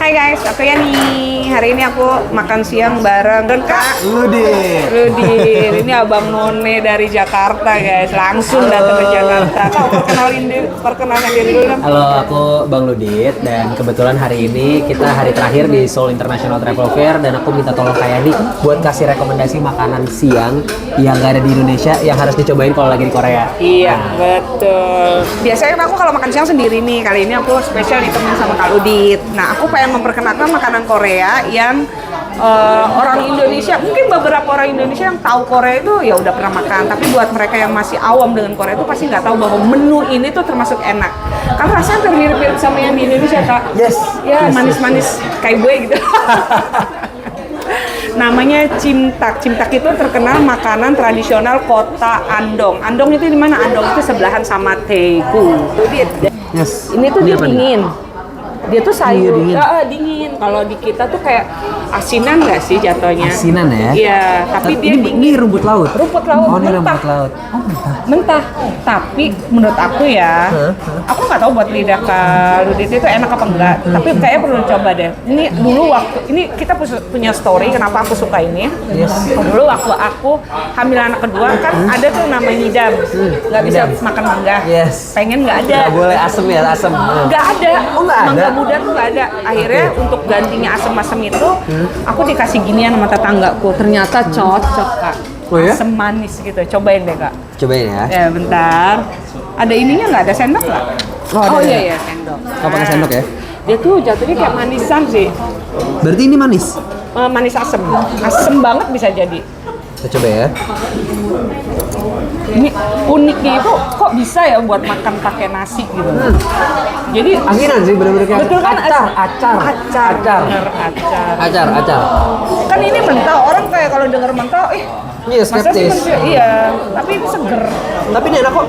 Hai guys, aku Yani. Hari ini aku makan siang bareng Kak Ludit. Ini Abang None dari Jakarta guys. Langsung datang ke Jakarta. Kau perkenalkan diri dulu kan? Halo, aku Bang Ludit dan kebetulan hari ini kita hari terakhir di Seoul International Travel Fair dan aku minta tolong Kak Yani buat kasih rekomendasi makanan siang yang gak ada di Indonesia yang harus dicobain kalau lagi di Korea. Iya, betul. Biasanya aku kalau makan siang sendiri nih. Kali ini aku spesial ditemenin sama Kak Ludit. Nah, aku pengen memperkenalkan makanan Korea yang orang Indonesia, mungkin beberapa orang Indonesia yang tahu Korea itu ya udah pernah makan, tapi buat mereka yang masih awam dengan Korea itu pasti nggak tahu bahwa menu ini tuh termasuk enak. Kan rasanya hampir mirip-mirip sama yang di Indonesia, Kak. Yes. Ya, manis-manis kayak gue gitu. Namanya cimtak. Cimtak itu terkenal makanan tradisional kota Andong. Andong itu di mana? Andong itu sebelahan sama Daegu. Yes. Ini tuh dia apa nih? dingin. Dia tuh sayur, Iya, dingin. dingin. Kalau di kita tuh kayak asinan nggak sih jatuhnya? Asinan ya? Iya, tapi dia ini dingin. rumput laut. Rumput laut Oh, ini mentah. rumput laut. Oh, mentah. Mentah. Tapi menurut aku ya, aku nggak tahu buat lidah Kak Ludit itu enak apa enggak. Tapi kayaknya perlu coba deh. Ini dulu waktu ini kita punya story kenapa aku suka ini. Yes. Dulu waktu aku hamil anak kedua kan ada tuh namanya ngidam, nggak bisa Ngidam. makan mangga. Yes. Pengen nggak ada. Nggak boleh asem ya, asem. Nggak ada. Oh, nggak ada? Mangga muda tuh nggak ada. Akhirnya untuk gantinya asem-asem itu, aku dikasih ginian sama tetanggaku. Ternyata cocok, Kak. Oh, ya? Asem manis gitu. Cobain deh, Kak. Cobain ya. Ya, bentar. Ada ininya nggak? Ada sendok nggak? Oh, ada ya? iya, sendok. Kau pakai sendok ya? Dia tuh jatuhnya kayak manisan sih. Berarti ini manis. Manis asem. Asem banget bisa jadi. Kita coba ya. Ini uniknya itu kok bisa ya buat makan pakai nasi gitu. Jadi Asinan sih bener-bener kayak betul kan? acar. Bener, acar. Acar. Kan ini mentah, orang kayak kalau denger mentah, Iya, masa sih skeptis. mentah? Iya, tapi ini seger. Tapi ini enak kok.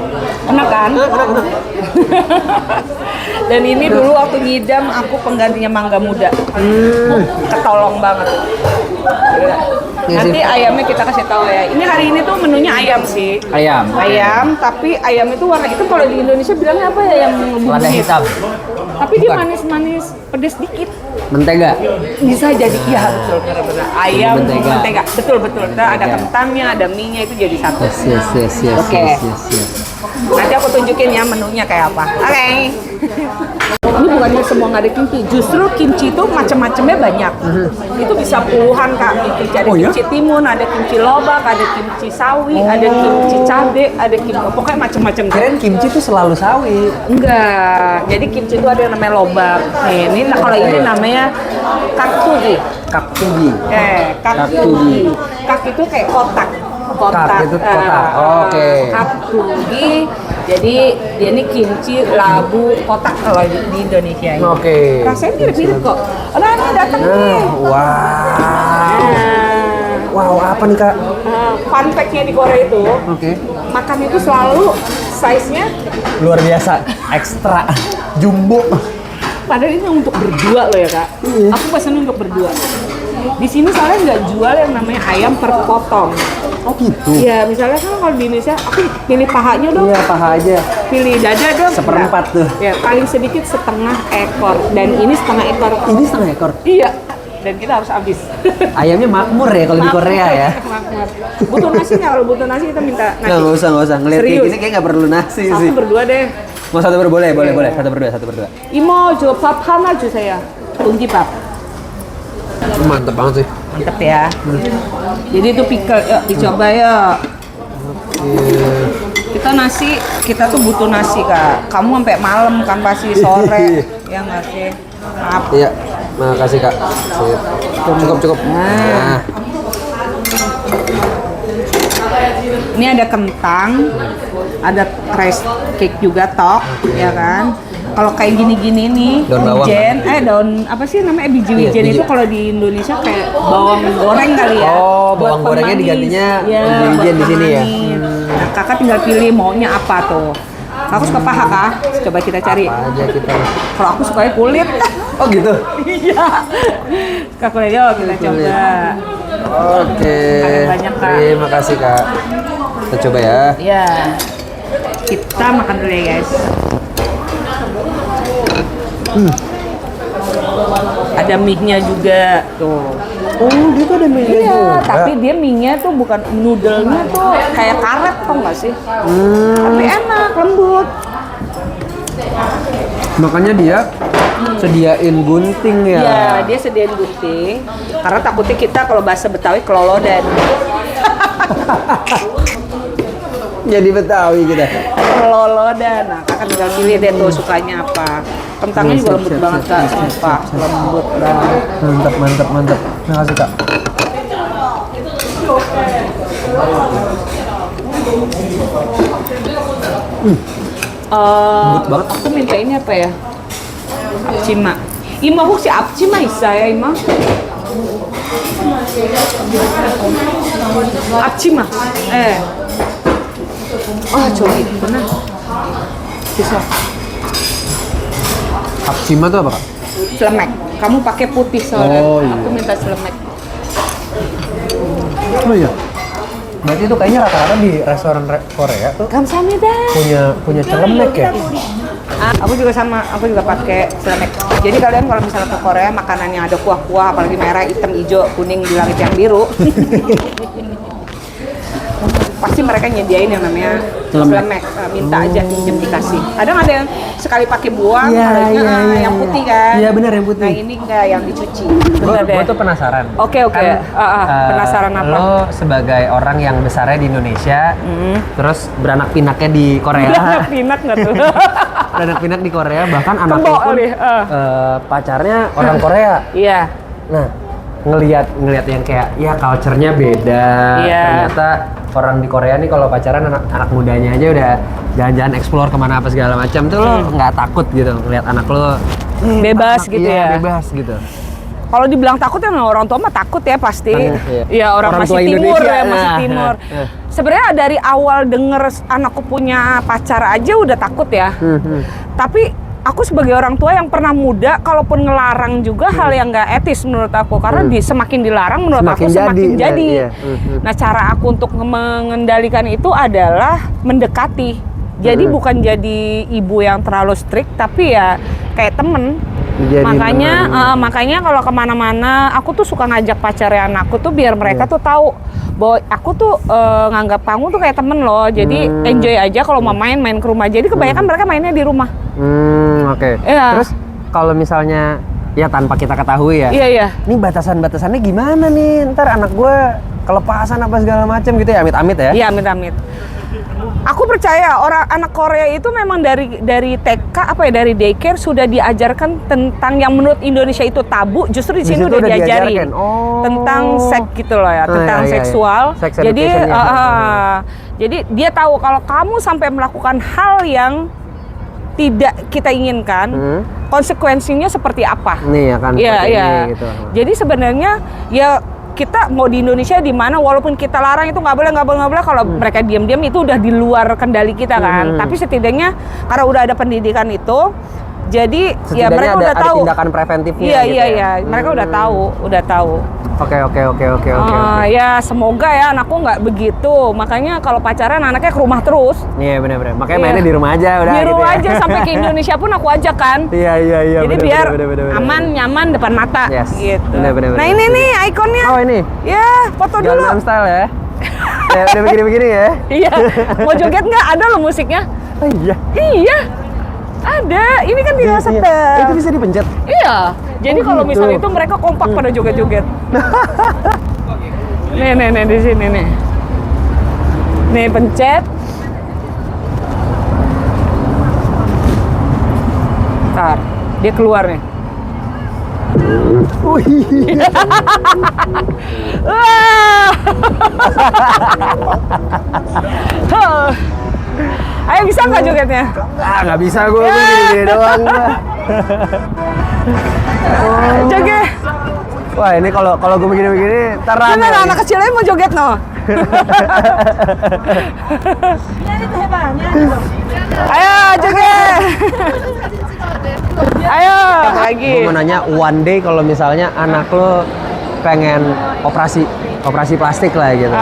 Enak kan? Enak. Dan ini dulu waktu ngidam aku penggantinya mangga muda. Ketolong banget. Iya Nanti sih. ayamnya kita kasih tahu ya. Ini hari ini tuh menunya ayam sih. Ayam. Ayam, tapi ayam itu warna itu kalau di Indonesia bilangnya apa ya yang Lada bumbu hitam. Tapi dia Bukan. manis-manis, pedes dikit. Mentega. Bisa jadi iya betul benar. Ayam Mentega. betul. Nah, ada Mentega. kentangnya, ada mie-nya itu jadi satu. Yes. Oke. Nanti aku tunjukin ya menunya kayak apa. Oke. Ini bukannya semua nggak ada kimchi, justru kimchi itu macam-macamnya banyak. Itu bisa puluhan Kak. Kimchi ada Oh, ya? kimchi timun, ada kimchi lobak, ada kimchi sawi, ada kimchi cabe, ada kimchi pokoknya macam-macam. Kirain kimchi tuh selalu sawi. Enggak. Jadi kimchi itu ada yang namanya lobak. Nih, ini kalau ini namanya kaktugi. Kaktugi. Kaktugi. Kak itu kayak kotak. Kak itu kotak. Oke. Kaktugi. Jadi dia ini kimchi labu kotak kalau di Indonesia ini. Oke. Rasanya mirip-mirip kok. Nah, ini datang nih. Wow. Wow, apa nih Kak? Fun fact-nya di Korea itu, Oke. makan itu selalu size-nya Luar biasa, ekstra, jumbo. padahal ini untuk berdua loh ya Kak. Iya. Aku pesen untuk berdua. Di sini soalnya nggak jual yang namanya ayam per potong. Oh gitu. Ya misalnya kan kalau di Indonesia aku pilih pahanya dong, Iya, paha aja. pilih dada dong. Seperempat Enggak. tuh. Ya paling sedikit setengah ekor dan ini setengah ekor. Ini setengah ekor. Iya. Dan kita harus habis. Ayamnya makmur ya kalau di Korea ya. Makmur. Butuh nasi nggak? Kalau butuh nasi kita minta nasi. Nggak usah. Ngeliat kayak Serius? gini kayak nggak perlu nasi Satu sih. berdua deh. Mau satu berdua boleh. Satu berdua. Imo jo pap hana jo saya. Kunci pap. Mantep banget sih. Mantep ya. Jadi itu pickle, yuk dicoba yuk. Kita tuh butuh nasi Kak. Kamu sampai malam kan pasti sore. Ya nggak sih? Maaf. Iya, makasih Kak. Sip. Cukup. Nah. Ini ada kentang, ada rice cake juga tok, ya kan? Kalau kayak gini-gini nih, Daun bawang. daun apa sih namanya biji wijen biji. itu kalau di Indonesia kayak bawang goreng kali ya. Oh, buat bawang gorengnya pemanis. digantinya Ya, biji buat wijen di sini ya. pemanis. Nah, kakak tinggal pilih maunya apa tuh. Aku suka paha Kak, coba kita cari. Apa aja kita. Kalau aku sukanya kulit. Oh gitu. Iya. Kak kulit yuk kita coba. Oke. Makasih banyak, Kak. Terima kasih Kak. Kita coba ya. Ya. Kita makan dulu ya guys. Ada mie-nya juga tuh. Oh, dia tuh ada mie-nya Iya, juga. tapi dia mie-nya tuh bukan noodle-nya tuh kayak karet, tau nggak sih? Tapi enak, lembut. Makanya dia sediain gunting ya. Iya, dia sediain gunting. Karena takutnya kita kalau bahasa Betawi kelolodan. Jadi Betawi kita. Kelolodan. Nah, kakak tinggal pilih deh tuh sukanya apa. Kentangnya juga lembut banget kak, sumpah. Lembut banget. Mantap, mantap, mantap. Makasih kak. banget. Aku minta ini apa ya? Cima. Ima 혹시 앞치마 있어요, 이마? 앞치마. 예. 아, 저기 있구나. bisa. Apcima tuh apa kak? Selemek. Kamu pakai putih soalnya. Oh, iya. Aku minta selemek. Oh iya. Berarti itu kayaknya rata-rata di restoran Korea tuh 감사합니다. punya celemek ya? Aku juga sama, aku juga pakai selemek. Jadi kalian kalau misalnya ke Korea makanan yang ada kuah-kuah, apalagi merah, hitam, hijau, kuning di langit yang biru, pasti mereka nyediain yang namanya selemek. Minta aja pinjem dikasih. Kadang ada yang sekali pakai buang, yang putih kan. Iya benar yang putih. Nah ini enggak yang dicuci. Gue tuh penasaran. Oke. Penasaran apa? Lo sebagai orang yang besarnya di Indonesia, terus beranak pinaknya di Korea. Beranak pinak nggak tuh? Beranak pinak di Korea, bahkan anaknya Kebo pun kali, pacarnya orang Korea. Iya. Nah, ngelihat yang kayak ya culture-nya beda. Iya. Ternyata orang di Korea nih kalau pacaran anak mudanya aja udah jalan-jalan explore kemana apa segala macam tuh lo nggak takut gitu ngelihat anak lo Bebas gitu ya. Bebas gitu. Kalau dibilang takut ya orang tua mah takut ya pasti. Iya. Iya orang masih tua timur Indonesia. ya masih timur. Sebenarnya dari awal denger anakku punya pacar aja udah takut ya. Tapi aku sebagai orang tua yang pernah muda, kalaupun ngelarang juga hal yang nggak etis menurut aku. Karena semakin dilarang menurut aku semakin jadi. Iya. Nah cara aku untuk mengendalikan itu adalah mendekati. Jadi bukan jadi ibu yang terlalu strict, tapi ya kayak temen. Makanya kalau kemana-mana aku tuh suka ngajak pacarnya anakku tuh biar mereka tuh tahu bahwa aku tuh nganggap kamu tuh kayak temen loh. Jadi enjoy aja kalau mau main ke rumah. Jadi kebanyakan mereka mainnya di rumah. Oke. Iya. Terus kalau misalnya ya tanpa kita ketahui ya. Iya. Ini batasannya gimana nih? Ntar anak gue kelepasan apa segala macam gitu ya, amit-amit ya? Iya, amit-amit. Aku percaya anak Korea itu memang dari TK dari daycare sudah diajarkan tentang yang menurut Indonesia itu tabu, justru di sini udah diajarin tentang seks gitu loh ya, tentang seksual. Jadi dia tahu kalau kamu sampai melakukan hal yang tidak kita inginkan, konsekuensinya seperti apa. Nih ya kan. Iya. Gitu. Jadi sebenarnya ya kita mau di Indonesia di mana walaupun kita larang itu nggak boleh kalau mereka diam-diam itu udah di luar kendali kita kan. Tapi setidaknya karena udah ada pendidikan itu, jadi ya mereka udah tahu. Ada tindakan preventifnya. Iya. Mereka udah tahu. Oke. Ya semoga ya anakku nggak begitu. Makanya kalau pacaran anaknya ke rumah terus. Iya benar. Makanya mainnya di rumah aja udah. Di rumah aja sampai ke Indonesia pun aku ajak kan. Iya. Jadi biar aman, nyaman depan mata. Yes. Gitu. Bener. Nah ini nih ikonnya. Oh ini. Ya foto dulu. Gangnam Style ya. Ya udah begini ya. Iya. Mau joget nggak? Ada loh musiknya. Oh iya. Iya. Ada. Ini kan dia setel. Itu bisa dipencet. Iya. Jadi kalau gitu. misalnya itu mereka kompak pada joget-joget. nih di sini nih. Nih pencet. Ntar dia keluar nih. Ayo bisa nggak jogetnya? Nggak bisa gue gini doang. Joget. Wah ini kalau gue begini ntar rame. Bener anak kecilnya mau joget no. Ayo joget. Ayo lagi. Gue mau nanya one day kalau misalnya anak lo pengen operasi plastik lah gitu.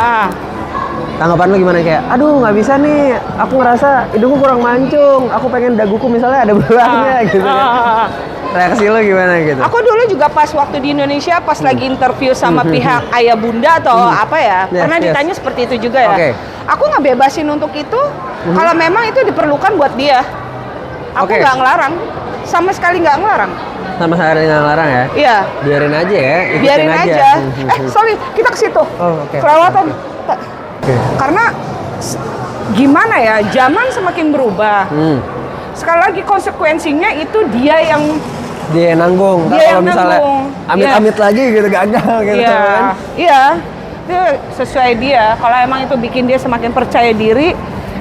Tanggapan lu gimana kayak, aduh nggak bisa nih, aku ngerasa hidungku kurang mancung, aku pengen daguku misalnya ada belahnya gitu kan. Reaksi lu gimana gitu? Aku dulu juga pas waktu di Indonesia pas lagi interview sama pihak ayah bunda atau apa ya, pernah ditanya seperti itu juga ya. Oke. Aku ngebebasin untuk itu kalau memang itu diperlukan buat dia. Aku Oke. nggak ngelarang, sama sekali nggak ngelarang. Sama sekali nggak larang ya? Iya. Biarin aja ya, ikutin Biarin aja. Sorry, kita ke situ. Oh, oke. Kelewatan. Oke. Karena gimana ya, zaman semakin berubah. Sekali lagi konsekuensinya itu dia yang Dia yang nanggung. Ntar Dia kalau yang misalnya nanggung. amit-amit lagi gitu gagal gitu Iya, kan. iya. Itu sesuai dia. Kalau emang itu bikin dia semakin percaya diri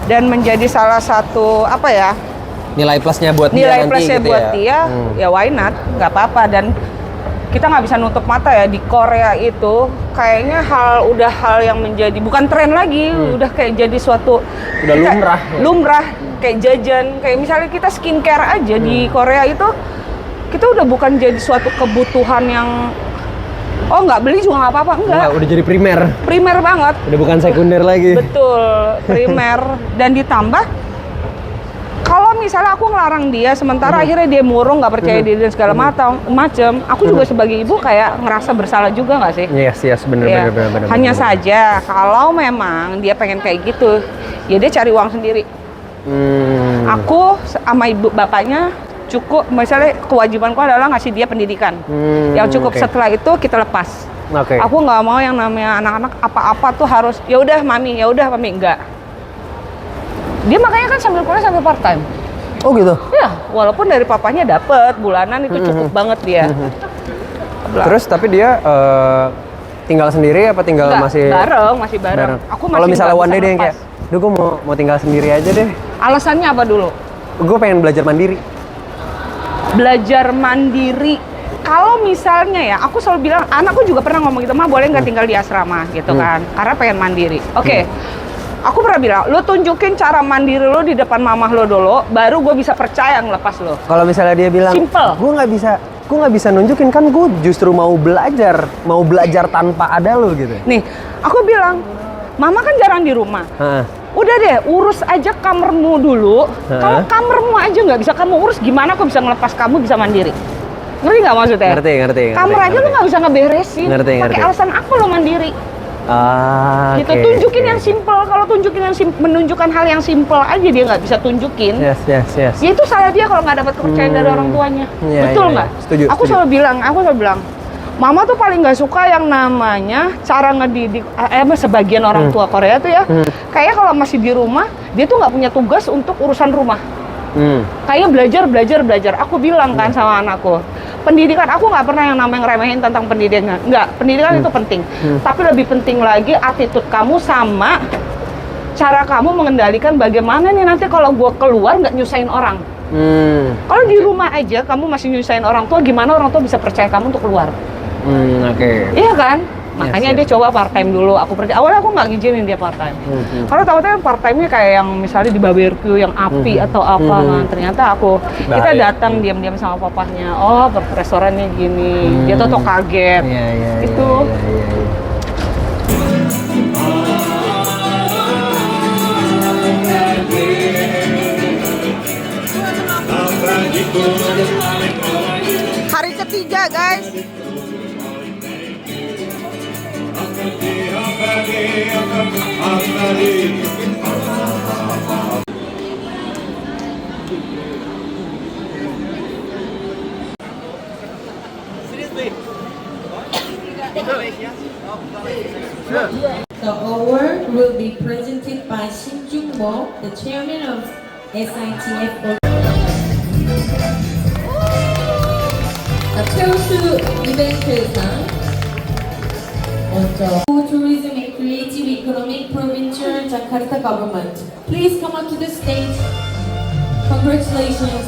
dan menjadi salah satu apa ya? Nilai plusnya buat dia Nilai nanti plusnya gitu buat ya. dia, ya why not? Nggak apa-apa. Dan kita nggak bisa nutup mata ya, di Korea itu kayaknya udah hal yang menjadi bukan tren lagi, udah kayak jadi suatu Udah lumrah ya. lumrah kayak jajan, kayak misalnya kita skincare aja di Korea itu kita udah bukan jadi suatu kebutuhan yang nggak beli juga nggak apa-apa, enggak, udah jadi primer banget. udah bukan sekunder lagi. Betul, primer. Dan ditambah kalau misalnya aku ngelarang dia, sementara akhirnya dia murung, nggak percaya diri dan segala macam, aku juga sebagai ibu kayak ngerasa bersalah juga nggak sih? Yes, bener. Ya. Hanya saja kalau memang dia pengen kayak gitu, ya dia cari uang sendiri. Aku sama ibu bapaknya cukup, misalnya kewajibanku adalah ngasih dia pendidikan. Yang cukup oke. setelah itu kita lepas. Oke. Aku nggak mau yang namanya anak-anak apa-apa tuh harus ya udah mami enggak. Dia makanya kan sambil kuliah sambil part time. Oh gitu. Ya, walaupun dari papanya dapet bulanan itu cukup banget dia. Terus tapi dia tinggal sendiri apa tinggal Enggak, masih masih bareng. Aku masih Kalau misalnya nggak one day bisa dia yang kayak, ngelepas. "Duh, gue mau tinggal sendiri aja deh. Alasannya apa dulu? Gue pengen belajar mandiri." Belajar mandiri. Kalau misalnya ya, aku selalu bilang, anakku juga pernah ngomong gitu, "Ma, boleh nggak tinggal di asrama?" gitu kan. Karena pengen mandiri. Oke. Aku pernah bilang, lo tunjukin cara mandiri lo di depan mamah lo dulu, baru gue bisa percaya ngelepas lo. Kalau misalnya dia bilang, Simple. gue nggak bisa nunjukin, kan gue justru mau belajar tanpa ada lo gitu. Nih, aku bilang, mama kan jarang di rumah. Udah deh, urus aja kamarmu dulu. Kalau kamarmu aja nggak bisa kamu urus, gimana aku bisa ngelepas kamu bisa mandiri? Ngerti nggak maksudnya? Ngerti. Kamar aja lo nggak bisa ngeberesin. Ngerti. Pakai alasan apa lo mandiri? Gitu, Oke, tunjukin oke. yang simple. Kalau tunjukin yang menunjukkan hal yang simple aja dia nggak bisa tunjukin. Yes. Ya itu salah dia kalau nggak dapat kepercayaan dari orang tuanya. Iya, Betul iya, nggak? iya. Setuju, Aku selalu bilang, mama tuh paling nggak suka yang namanya cara ngedidik. Sebagian orang tua Korea tuh ya, kayak kalau masih di rumah, dia tuh nggak punya tugas untuk urusan rumah. Kayak belajar. Aku bilang kan sama anakku, pendidikan aku nggak pernah yang namanya ngeremehin tentang pendidikan. Nggak, pendidikan itu penting. Tapi lebih penting lagi attitude kamu sama cara kamu mengendalikan bagaimana nih nanti kalau gue keluar nggak nyusahin orang. Kalau di rumah aja kamu masih nyusahin orang tua, gimana orang tua bisa percaya kamu untuk keluar? Oke. Iya kan? Makanya Yes. dia coba part time dulu. Aku percaya. Awalnya aku nggak ngizinin dia part time. Kalau tahu-tahu part time-nya kayak yang misalnya di barbecue yang api atau apa kan. Ternyata kita Bahaya. datang diam-diam sama papahnya. Oh, restorannya gini. Dia tuh kaget. Iya. Itu. Hari ketiga, guys. The award will be presented by Shin Jung-mo, the chairman of SITF. 최우수 이벤트상 먼저 Tourism and Creative Economic Provincial Jakarta Government. Please come up to the stage. Congratulations.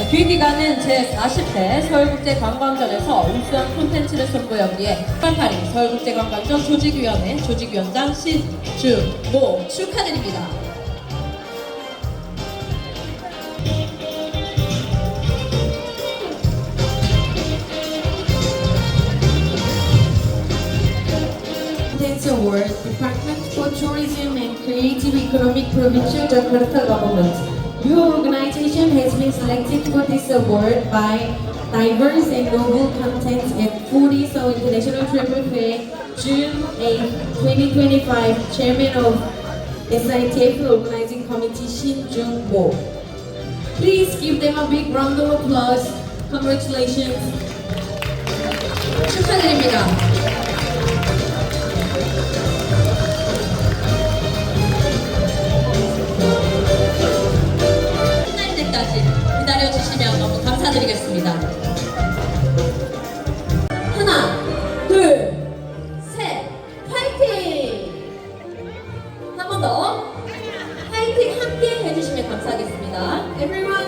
주인기관은 제40대 서울국제관광전에서 우수한 콘텐츠를 선보였기에 8월8일 서울국제관광전 조직위원회 조직위원장 신주모 축하드립니다. Award, Department for Tourism and Creative Economic Provincial Jakarta Government. Your organization has been selected for this award by Diverse and Novel Content at 40 Seoul International Travel Fair, June 8, 2025. Chairman of SITF Organizing Committee Shin Jung-mo. Please give them a big round of applause. Congratulations. 축하드립니다. 끝날 때까지 기다려주시면 너무 감사드리겠습니다. 하나, 둘, 셋, 화이팅! 한 번 더. 화이팅 함께 해주시면 감사하겠습니다. Everyone,